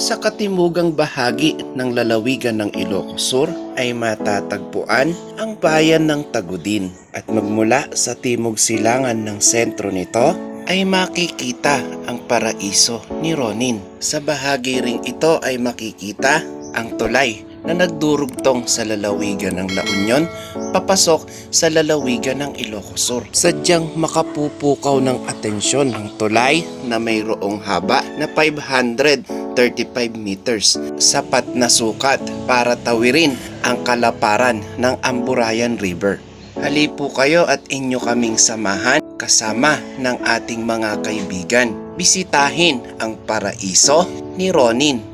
Sa katimugang bahagi ng lalawigan ng Ilocos Sur ay matatagpuan ang bayan ng Tagudin at magmula sa timog silangan ng sentro nito ay makikita ang paraiso ni Ronin. Sa bahagi ring ito ay makikita ang tulay na nagdurugtong sa lalawigan ng La Union papasok sa lalawigan ng Ilocos Sur. Sadyang makapupukaw ng atensyon ang tulay na mayroong haba na 535 meters, sapat na sukat para tawirin ang kalaparan ng Amburayan River. Halipo kayo at inyo kaming samahan kasama ng ating mga kaibigan. Bisitahin ang paraiso ni Ronin.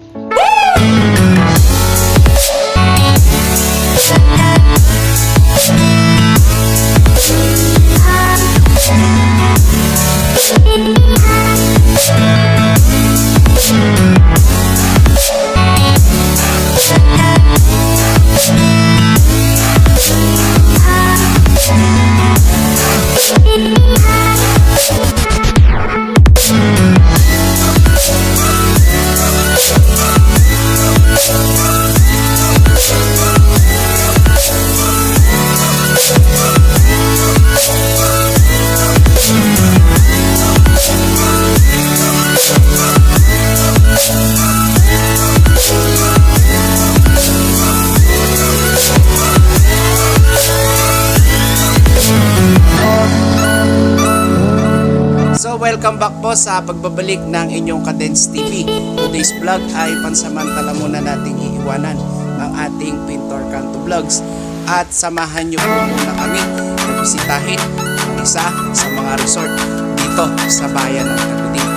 Welcome back po sa pagbabalik ng inyong Kadence TV. Today's vlog ay pansamantala muna nating iiwanan ang ating Pintor Canto Vlogs at samahan nyo po muna kami na bisitahin ang isa sa mga resort dito sa bayan ng Tagudin.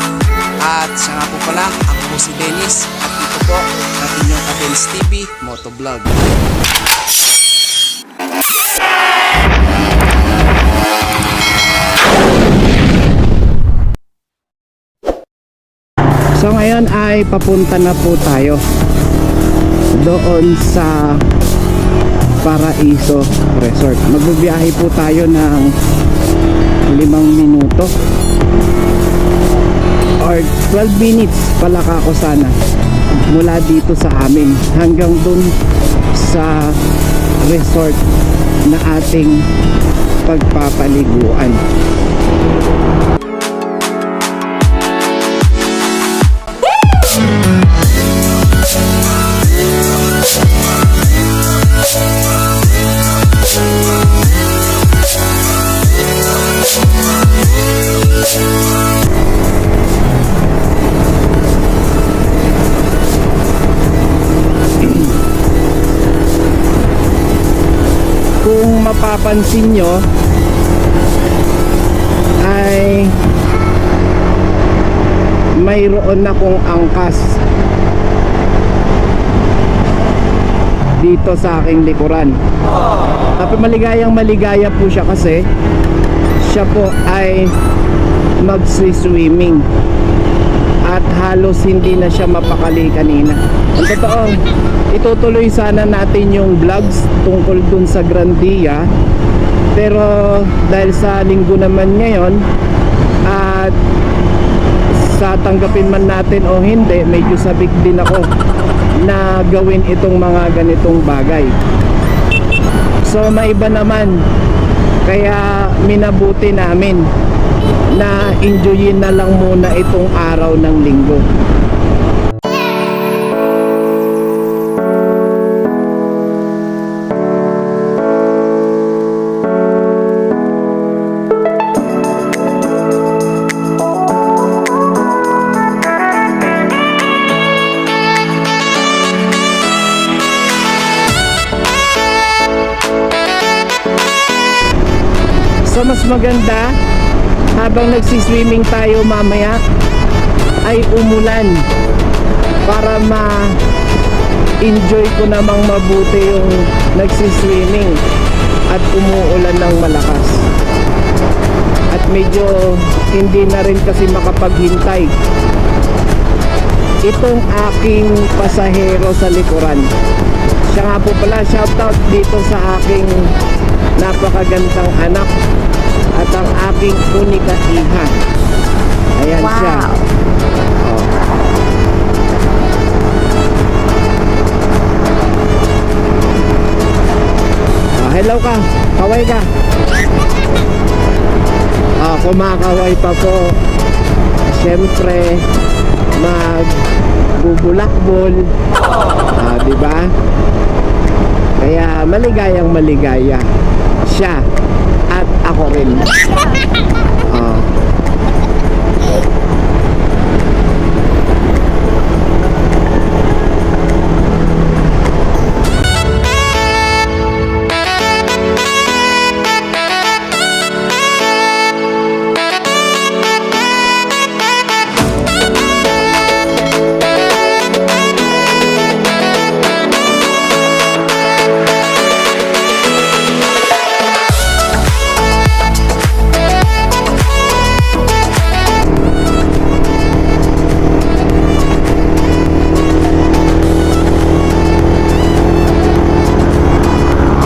At siya nga po pala, ako po si Dennis at ito po ang inyong Kadence TV Motovlog. So ngayon ay papunta na po tayo doon sa Paraiso Resort. Magbibiyahe po tayo ng 5 minuto or 12 minutes pala kako sana mula dito sa amin hanggang doon sa resort na ating pagpapaliguan. Kung mapapansin nyo ay mayroon akong angkas dito sa aking likuran. Tapi maligaya po siya kasi siya po ay magsi-swimming at halos hindi na siya mapakali kanina. Ang totoo, itutuloy sana natin yung vlogs tungkol dun sa Grandia, pero dahil sa linggo naman ngayon at sa tanggapin man natin o hindi, medyo sabik din ako na gawin itong mga ganitong bagay. So maiba naman, kaya minabuti namin na enjoyin na lang muna itong araw ng linggo. So mas maganda habang nagsiswimming tayo mamaya ay umulan para ma-enjoy ko namang mabuti yung nagsiswimming at umuulan ng malakas. At medyo hindi na rin kasi makapaghintay itong aking pasahero sa likuran. Siya nga po pala, shoutout dito sa aking napakagandang anak at ang aking unika iha. Ayan. Wow. Siya. Oh. Hello ka. Kaway ka. Kumakaway pa po. Siyempre, magbubulakbol. Di ba? Kaya maligayang maligaya siya at ako rin.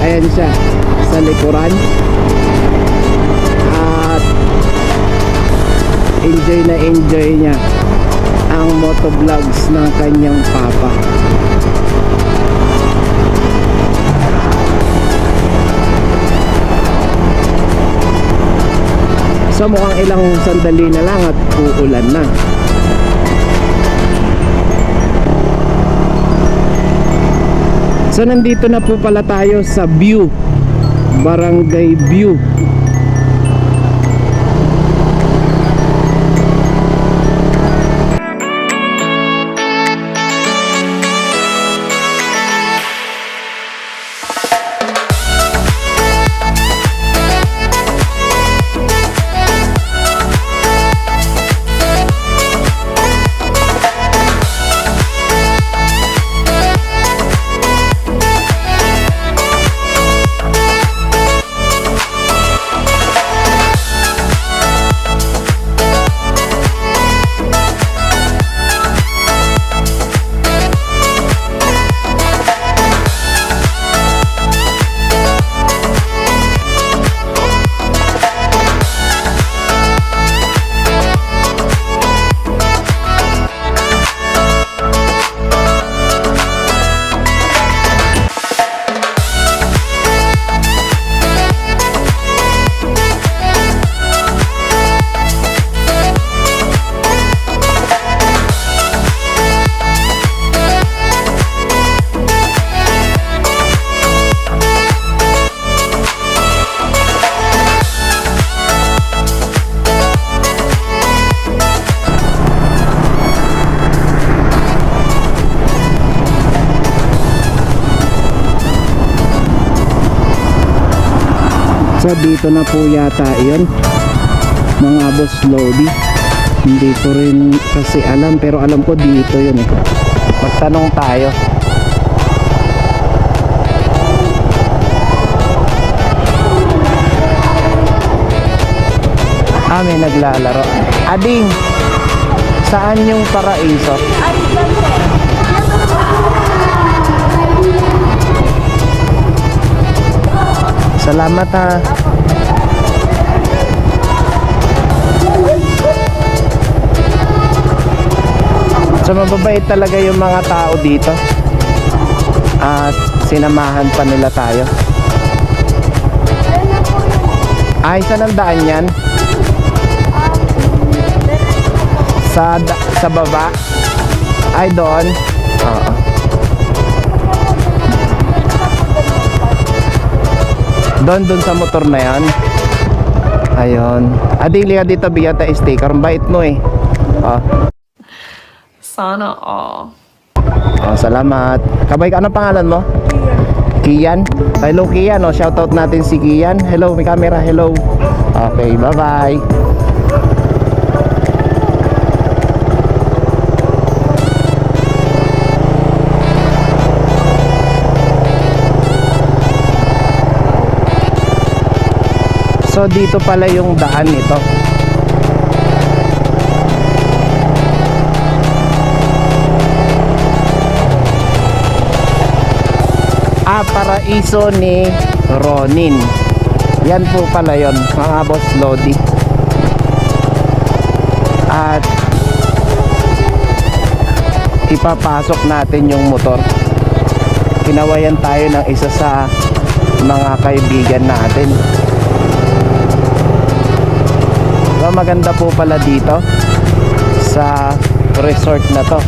Ayan siya sa likuran at enjoy niya ang motovlogs ng kanyang papa. So mukhang ilang sandali na lang at uulan na. So nandito na po pala tayo sa View, Barangay View. So dito na po yata yun, mga boss Lodi. Hindi ko rin kasi alam, pero alam ko dito yun eh. Magtanong tayo. May naglalaro. Ading, saan yung paraiso? Salamat ha. So mababait talaga yung mga tao dito. At sinamahan pa nila tayo. Ay, saan ang daan yan? Sa baba? Ay, doon? Oo. Doon sa motor na yan. Ayun. Adili ka dito, bigyan tayo sticker. Ang bait mo eh. Sana all. Salamat. Kabay ka, anong pangalan mo? Kian. Hello Kian, shoutout natin si Kian. Hello, may camera, hello. Okay, bye bye. So dito pala yung daan nito. Paraiso ni Ronin. Yan po pala yon, mga boss Lodi. At ipapasok natin yung motor. Kinawayan tayo ng isa sa mga kaibigan natin. So, maganda po pala dito sa resort na to.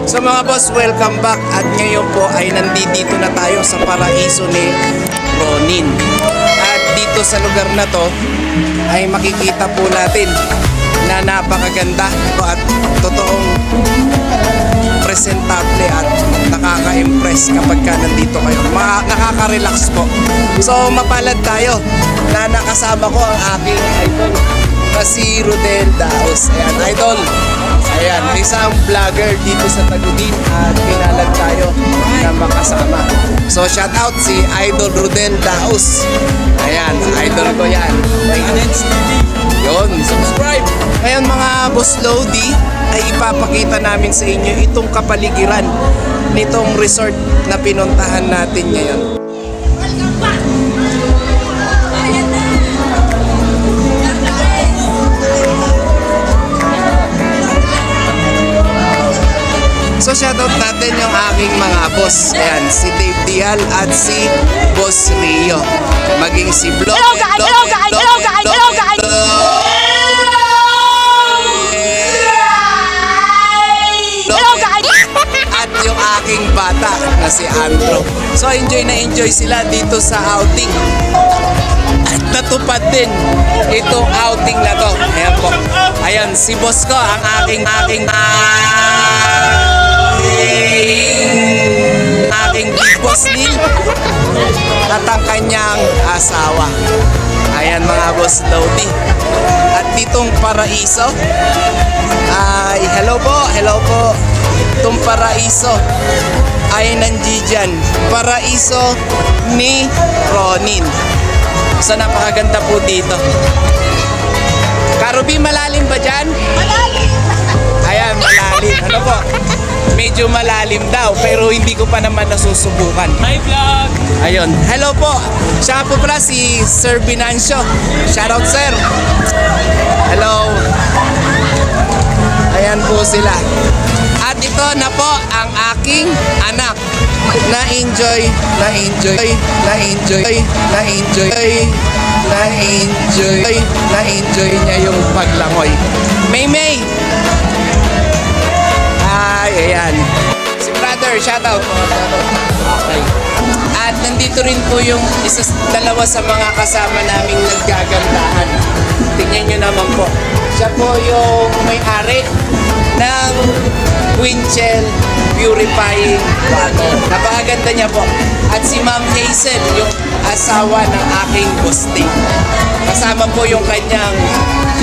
So mga boss, welcome back at ngayon po ay nandito na tayo sa paraiso ni Ronin. At dito sa lugar na to ay makikita po natin na napakaganda at totoong presentable at nakaka-impress kapag ka nandito kayo. Nakaka-relax po. So mapalad tayo na nakasama ko ang aking idol na si Rodel Daos. Ayan, idol. Ayan, isang vlogger dito sa Tagudin at pinalad tayo na makasama. So shout out si Idol Rodel Daos. Ayan, idol ko yan. Yun, subscribe. Ngayon mga boss Lodi ay ipapakita namin sa inyo itong kapaligiran nitong resort na pinuntahan natin ngayon. So shoutout natin yung aking mga boss. Ayan, si Dave Dial at si Boss Rio. Maging si Vlog. Hello guys! Hello guys! Hello guys! Hello guys! Hello guys! At yung aking bata na si Andro. So enjoy na enjoy sila dito sa outing. At natupad din itong outing na to. Ayan po. Ayan, si boss ko, ang aking big boss Neil at ang kanyang asawa. Ayan mga boss Lodi. At ditong paraiso ay hello po. Itong paraiso ay nandiyan. Paraiso ni Ronin. So napakaganda po dito. Karubi, malalim ba dyan? Malalim! Ayan, malalim. Ano po? Medyo malalim daw pero hindi ko pa naman nasusubukan. Hi vlog! Ayun. Hello po. Siya po pala si Sir Binancio. Shoutout sir. Hello. Ayan po sila. At ito na po ang aking anak. Na-enjoy niya yung paglangoy. May. Ay, ayan. Si brother, shoutout. Okay. At nandito rin po yung dalawa sa mga kasama naming naggagandahan. Tingnan nyo naman po. Siya po yung may-ari ng Winchell Purifying Water. Napakaganda niya po. At si Ma'am Hazel, yung asawa ng aking busting. Kasama po yung kanyang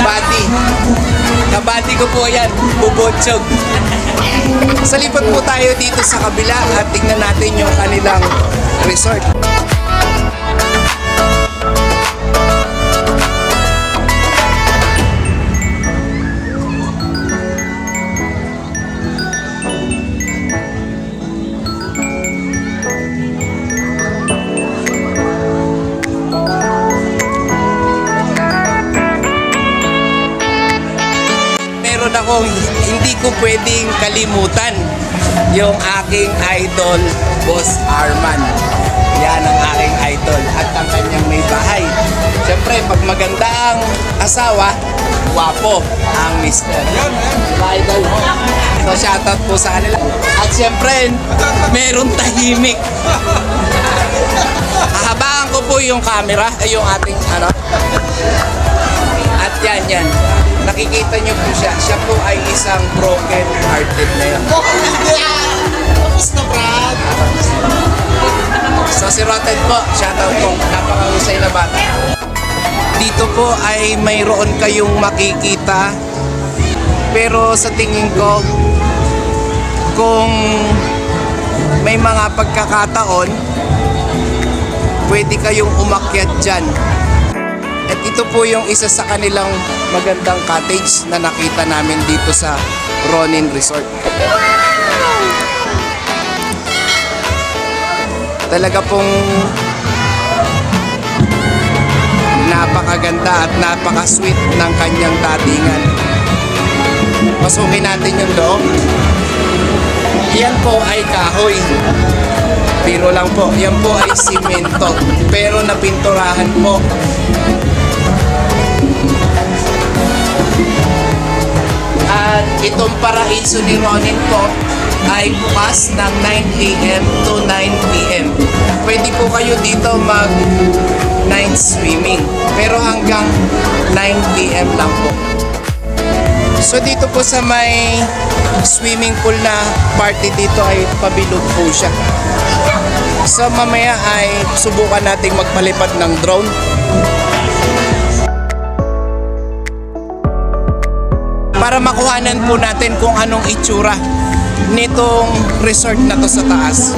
buddy. Kabady ko po yan, Bubotsog. Salipot po tayo dito sa kabila at tingnan natin yung kanilang resort. Meron akong hindi ko pwedeng kalimutan yung aking idol, Boss Arman. Yan ang aking idol at ang kanyang may bahay. Siyempre, pag maganda ang asawa, wapo ang mister. Diba, idol? So, shoutout po sa kanila. At siyempre, meron tahimik. Hahabaan ko po yung camera, yung ating ano. At yan. Nakikita niyo po siya. Siya po ay isang broken hearted na yun. So si Rotten po, shoutout po. Napakahusay na bata. Dito po ay mayroon kayong makikita. Pero sa tingin ko, kung may mga pagkakataon, pwede kayong umakyat dyan. At ito po yung isa sa kanilang magandang cottage na nakita namin dito sa Ronin Resort. Talaga pong napakaganda at napaka-sweet ng kanyang datingan. Pasukin natin yung loob. Yan po ay kahoy. Biro lang po. Yan po ay simento. Pero napinturahan po. At itong paraiso ni Ronin po ay bukas ng 9 a.m. to 9 p.m. Pwede po kayo dito mag night swimming. Pero hanggang 9 p.m. lang po. So dito po sa may swimming pool na party dito ay pabilog po siya. So mamaya ay subukan nating magpalipad ng drone. Para makuhanan po natin kung anong itsura nitong resort na to sa taas.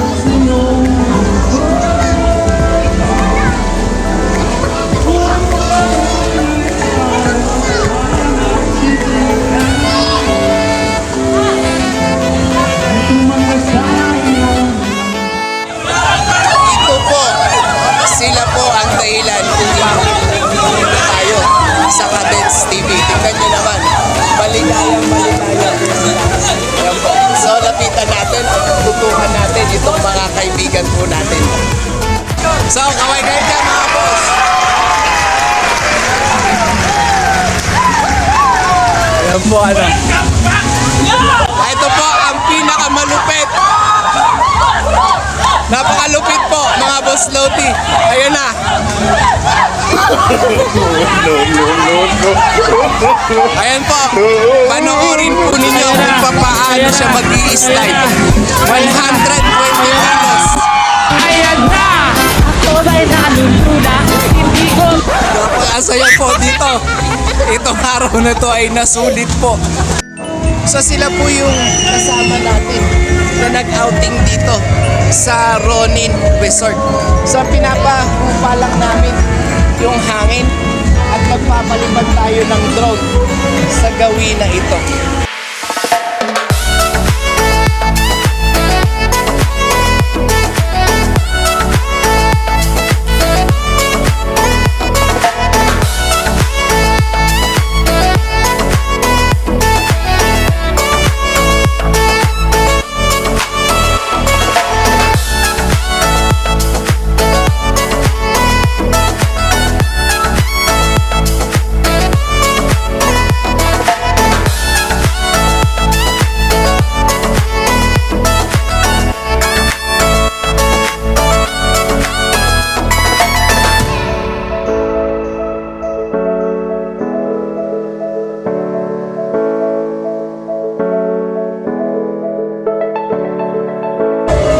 Ito po, sila po ang dahilan kung bakit tayo sa Cadence TV. Tingnan nyo naman, maligayang po sila. Ayan po. So lapitan natin at tutukan natin itong mga kaibigan po natin. So kaway kayo dyan mga boss. Ayan po ano. Ito po ang pinakamalupit. Napakalupit po mga boss Loti. Ayun na. Ayan po. Panoorin po ninyo kung paano siya mag-i-slide. 120 kilos. Ayan na! Ako ba'y nalulula? Hindi ko... Napakasaya po dito. Itong araw na to ay nasulit po. So sila po yung kasama natin na nag-outing dito sa Ronin Resort. So pinapahupa lang namin yung hangin at magpapalipad tayo ng drone sa gawin na ito.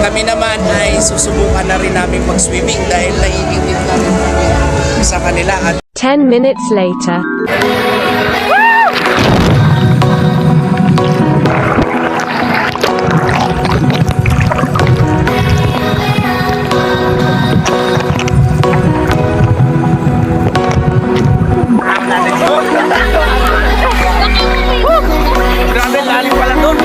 Kami naman ay susubukan na rin namin mag-swimming dahil naiingit na rin kami sa kanila at 10 minutes later. Grabe, lalim pala doon.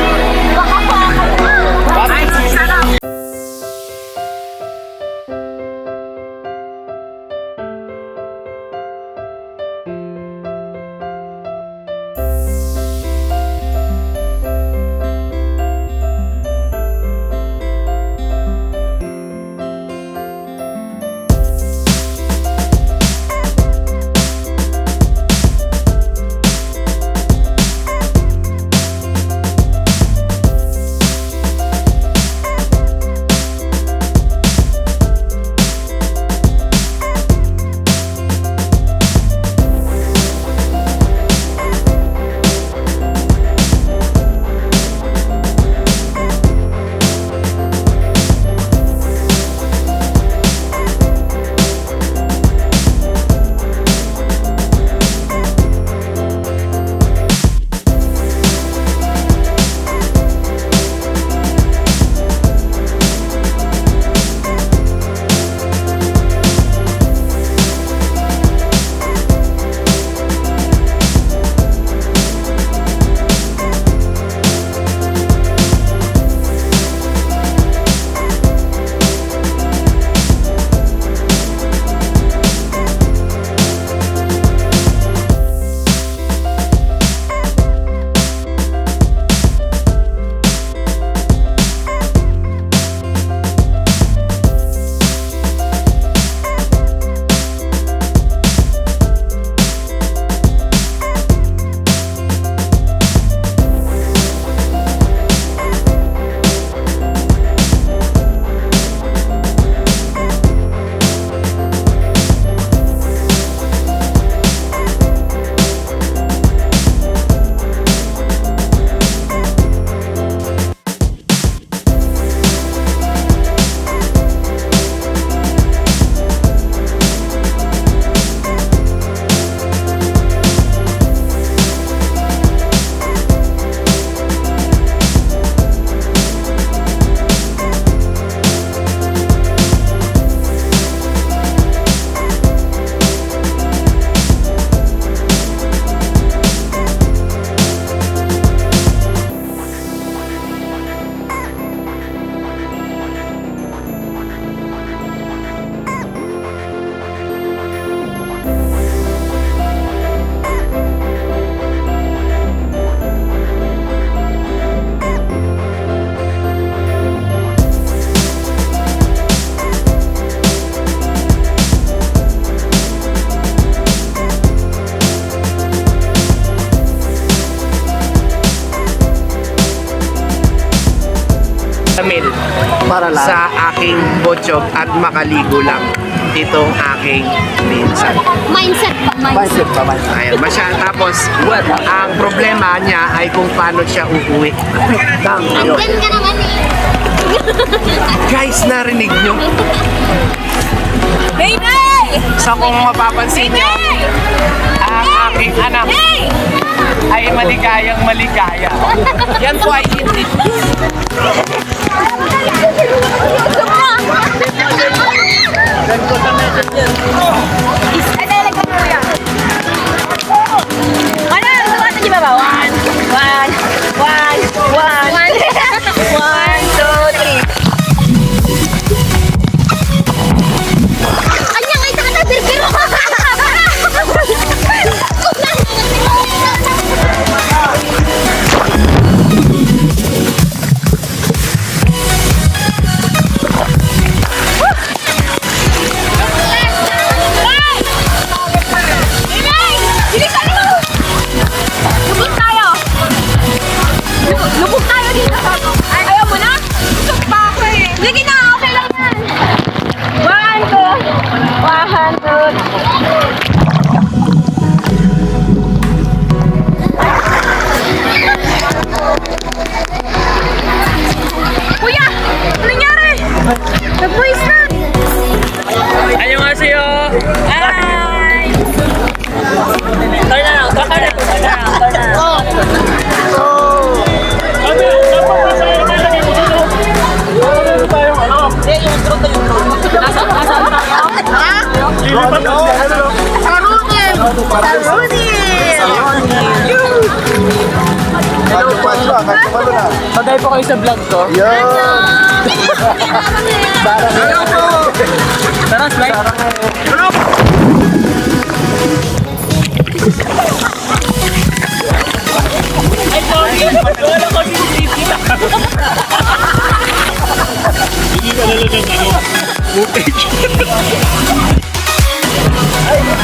sa aking botsyog at makaligo lang itong aking minsan. Mindset pa. Ayan, tapos ang problema niya ay kung paano siya uuwi. Gan ka naman eh. Guys, narinig nyo? Baby! So kung mapapansin nyo, ang aking anak ay maligayang maligaya. Yan po ay hindi. Ano? Sumata niyo ba ba? One, two, three. Anyang ay takatabir pero. Lubog tayo dito. Ayaw mo na? Gusto pa ako eh. Sige na, okay lang yan. One, two. Kuya, ano nangyari? Nag-voice na. 안녕하세요. Hi! Turn around. Pagay po kayo sa vlog ko. Tara, slide. Ay, sorry. Wala ko sinisipita.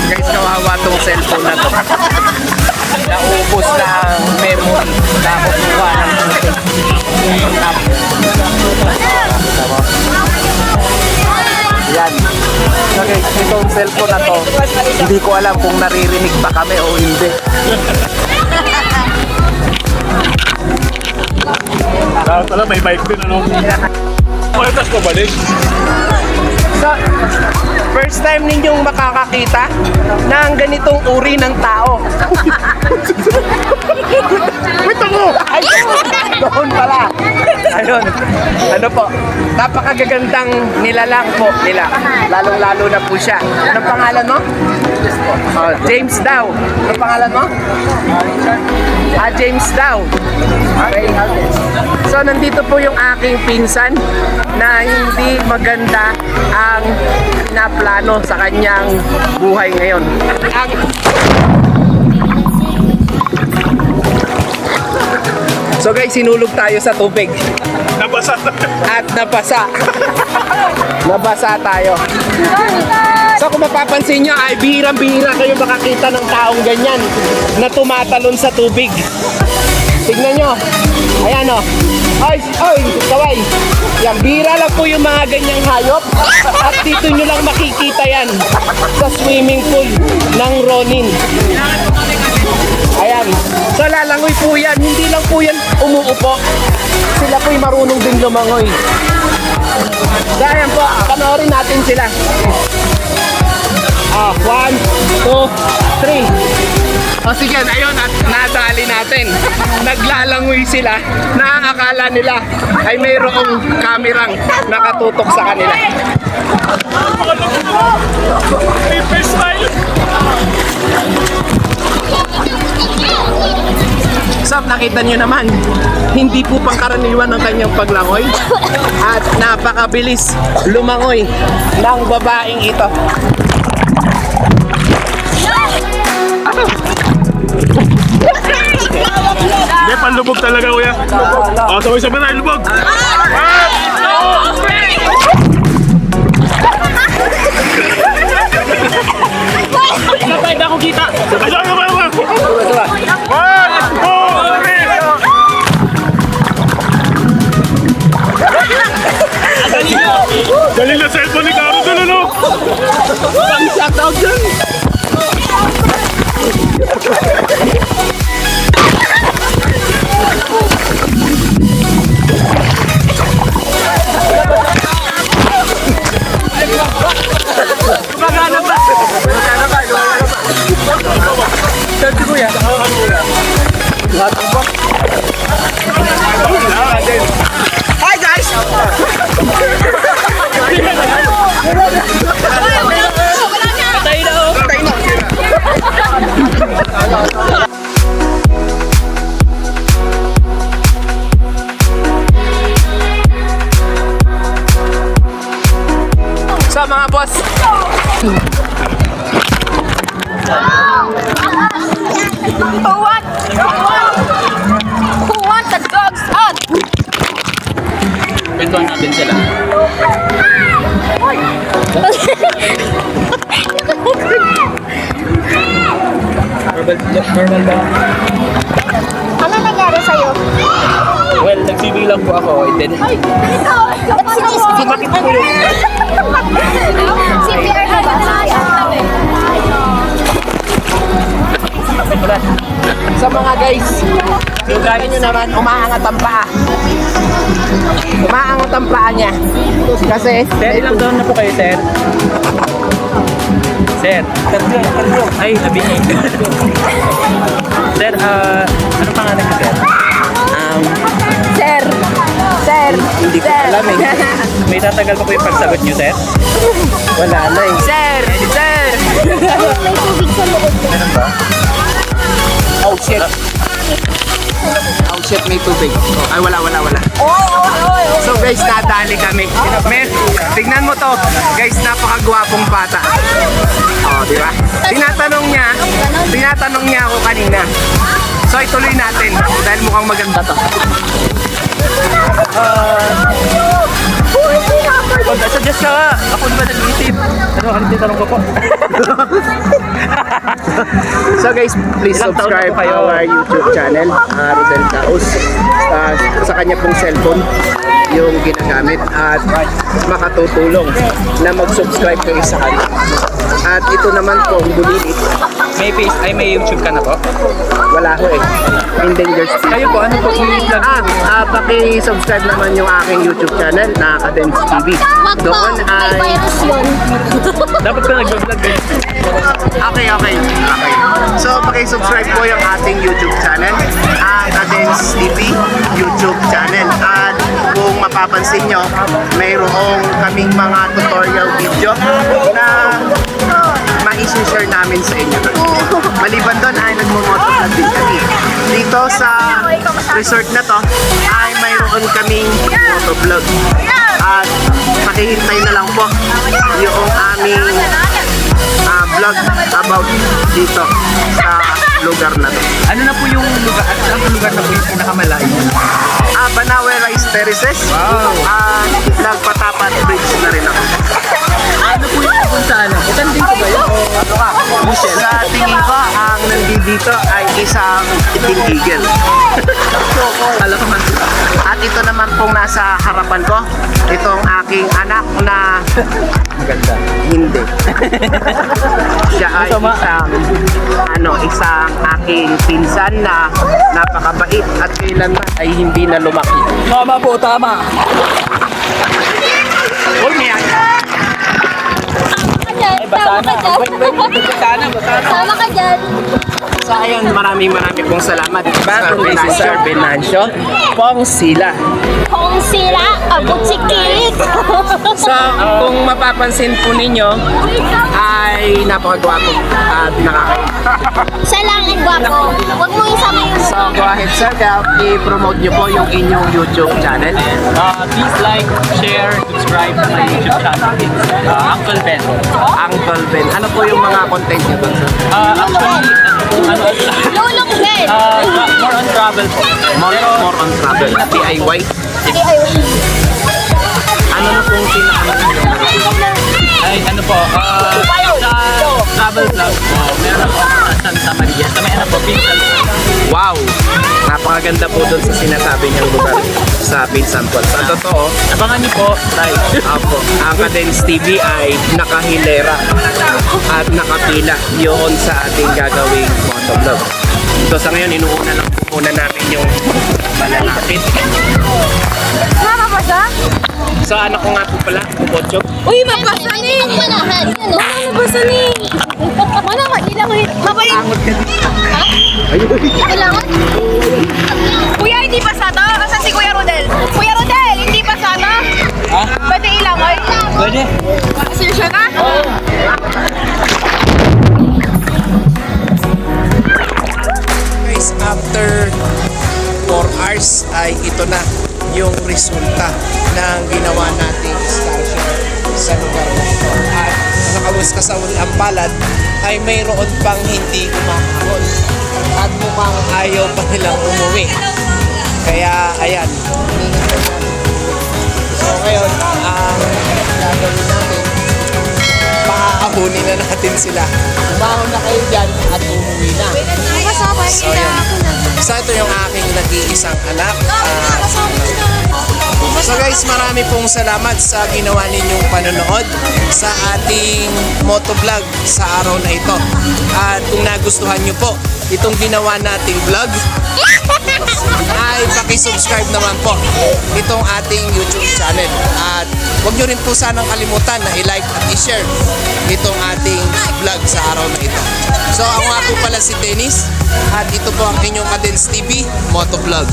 Guys, kawawa tong cellphone na to. Naubos na ang memory. Nakukuha ng app. Yan. Okay, itong cellphone na to, hindi ko alam kung naririnig pa kami o hindi. Pala may bike din ano. Pwede ko balik. So, first time ninyong makakakita ng ganitong uri ng tao. Wait ako! Ayun! Doon pala. Ayun. Ano po? Napakagagandang nilalang po nila. Lalong-lalo na po siya. Anong pangalan mo? Oh, James daw. Anong pangalan mo? James daw. Okay. So, nandito po yung aking pinsan na hindi maganda ang pinaplano sa kanyang buhay ngayon. So guys, sinulog tayo sa tubig Nabasa. at nabasa. Nabasa tayo. So kung mapapansin nyo, ay bihirang-bihira kayo makakita ng taong ganyan na tumatalon sa tubig. Tignan nyo. Ayan o. Ay, kaway. Yan, bihira lang po yung mga ganyang hayop. At dito nyo lang makikita yan sa swimming pool ng Ronin. Ayan. So lalangoy po yan. Hindi lang po yan umuupo. Sila po'y marunong din lumangoy. So ayan po, panoorin natin sila. 1, 2, 3. O sige, ayun at nadali natin. Naglalangoy sila na akala nila ay mayroong kamerang nakatutok sa kanila. Paper style. So, nakita nyo naman, hindi po pangkaraniwan ang kanyang paglangoy at napakabilis lumangoy ng babaeng ito. Hindi, panlubog talaga kuya. Sabay-sabay na, lubog. Kapag ako kita. Sabay-sabay. 1, 2, 3. Who want the dogs out? Kwentuhan natin sila. Normal ba? Ano nangyari sa'yo? Well, nagsibig lang po ako. And then, Ba't sinisipin? bakit po yun? CPR ka ba? Sa mga guys, kita nyo naman, umaangat ang paa. Umaangat ang paa niya. Kasi, Sir, ilang taon na po kayo, sir? Sir. Ay, sabi niya. Sir, ano pangalan niyo, sir? hindi ko alam eh. May tatagal pa po yung pagsagot niyo, sir? Wala na eh. Sir! May tubig sa loob. Oh shit. Oh shit, may tubig. Oh, ay, wala. So guys, nadali kami. Men, tignan mo to. Guys, napakagwapong bata. Oh, di ba? Tinatanong niya ako kanina. So ituloy natin dahil mukhang maganda to. Suggest ka nga. Ako di ba nag-iisip? Ano titanong ko po? So guys, please Ilang taon na subscribe po kayo? our YouTube channel, Rodel Taos. Sa kanya pong cellphone yung ginagamit at makatutulong na mag-subscribe kayo sa kanya. At ito naman pong bulilit, May YouTube ka na po? wala ko eh. Endangered species. Kayo po, ano po i-vlog? Paki-subscribe naman yung aking YouTube channel na Cadence TV. Wag po, Doon may ay... virus yun. Dapat ka nag-vlog kayo. Okay. So, paki-subscribe po yung ating YouTube channel, Cadence TV YouTube channel. At kung mapapansin nyo, mayroong kaming mga tutorial video na ma-share namin sa inyo. Maliban doon ay nagmo-motovlog din kami. Dito sa resort na to ay mayroon kaming motovlog. At makihintay na lang po yung aming vlog about dito sa lugar na to. Ano na po yung lugar? At ang lugar na po yung pinakamalayo? Banawe Rice Terraces. Wow. Nagpatapat bridge na rin ako. Ano po yung kung saan? Itan din ko ba yun? O ano ka? Michelle? Sa tingin ko, ang nandito ay isang itim eagle. Alam ko man. At ito naman pong nasa harapan ko, itong aking anak na Maganda. hindi. Siya ay isang aking pinsan na napakabait at kailanman ay hindi na lumaki. Tama po, tama. Ay, basa na. Sana. Sama ka dyan. So ayun, maraming pong salamat Sir Venancio Pong Sila. Kung sila, abot si Kilik. So kung mapapansin po ninyo ay napakagwapo at nakakaya. Siya lang ang gwapo. Huwag mo isama yung... So go ahead sir, kaya i-promote nyo po yung inyong YouTube channel. Please like, share, subscribe to my YouTube channel. Uncle Ben. Uncle Ben. Ano po yung mga content nyo doon sir? Actually, Lulong din. more on travel po. More on travel. DIY. Ano na pong Ay, ano po, sa travel vlog po, meron ako sa Santa Maria. Sa may anak po, Pinsan. Wow! Napakaganda po doon sa sinasabi niyang lugar sa Pinsan Falls. Sa totoo, Abangan niyo po, right? Apo, ang Cadence TV ay nakahilera at nakapila yun sa ating gagawing motovlog. So sa ngayon, inuuna lang po muna namin yung malalapit. Mama pa siya? So ano ko nga po pala, Bubotchok. Uy, mapasa ni! Ang manahan. Ano? Mapasa ni! Mana ilang mabalik. Kailangan? Kuya, hindi pa sana? Asan si Kuya Rodel? Kuya Rodel, hindi pa sana? Pwede ilangoy? Pwede. Sir siya na? Guys, after 4 hours ay ito na yung resulta ng ginawa nating station sa lugar na ito. At Taurus kasawal ang palad ay mayroon pang hindi kumakaon at mukhang ayaw pa nilang umuwi. Kaya ayan, so ngayon ang gagawin natin, paaahunin na natin sila. Umahon na kayo dyan at umuwi na. So yun, so ito yung aking nag-iisang anak. So guys, marami pong salamat sa ginawa ninyong panonood sa ating motovlog sa araw na ito. At kung nagustuhan nyo po itong ginawa nating vlog, ay pakisubscribe naman po itong ating YouTube channel. At huwag nyo rin po sanang kalimutan na i-like at i-share itong ating vlog sa araw na ito. So ako nga po pala si Dennis at ito po ang inyong Kadens TV Motovlog.